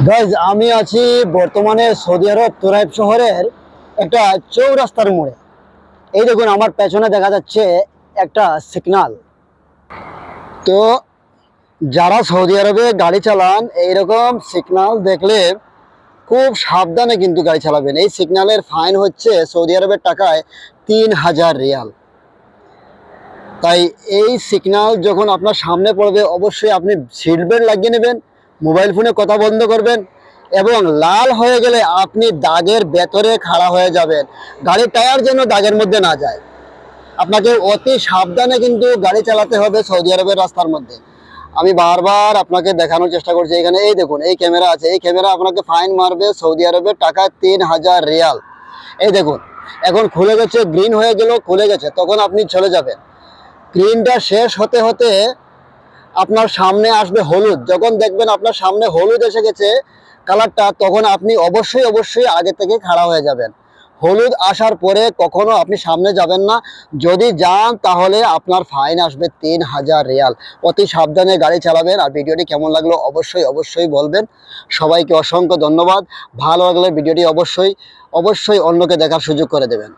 Guys আমি আছি বর্তমানে সৌদি আরব তোরাইব শহরের একটা চৌরাস্তার মোড়ে। এই দেখুন আমার পেছনে দেখা যাচ্ছে একটা সিগনাল। তো যারা সৌদি আরবে গাড়ি চালান এইরকম সিগনাল দেখলে খুব সাবধানে কিন্তু গাড়ি চালাবেন। এই সিগনালের ফাইন হচ্ছে সৌদি আরবের টাকায় 3000 রিয়াল। তাই এই সিগনাল যখন আপনার সামনে পড়বে অবশ্যই আপনি সিট বেল্ট লাগিয়ে নেবেন, মোবাইল ফোনে কথা বন্ধ করবেন এবং লাল হয়ে গেলে আপনি দাগের ভেতরে খাড়া হয়ে যাবেন, গাড়ির টায়ার যেন দাগের মধ্যে না যায়। আপনাকে অতি সাবধানে কিন্তু গাড়ি চালাতে হবে সৌদি আরবের রাস্তার মধ্যে। আমি বারবার আপনাকে দেখানোর চেষ্টা করছি। এখানে এই দেখুন, এই ক্যামেরা আছে, এই ক্যামেরা আপনাকে ফাইন মারবে সৌদি আরবের টাকায় 3000 রিয়াল। এই দেখুন এখন খুলে গেছে, গ্রিন হয়ে গেল, খুলে গেছে, তখন আপনি চলে যাবেন। গ্রিনটা শেষ হতে হতে আপনার সামনে আসবে হলুদ। যখন দেখবেন আপনার সামনে হলুদ এসে গেছে কালারটা, তখন আপনি অবশ্যই আগে থেকে খাড়া হয়ে যাবেন। হলুদ আসার পরে কখনো আপনি সামনে যাবেন না। যদি যান তাহলে আপনার ফাইন আসবে 3000 রিয়াল। অতি সাবধানে গাড়ি চালাবেন। আর ভিডিওটি কেমন লাগলো অবশ্যই বলবেন। সবাইকে অসংখ্য ধন্যবাদ। ভালো লাগলে ভিডিওটি অবশ্যই অন্যকে দেখার সুযোগ করে দেবেন।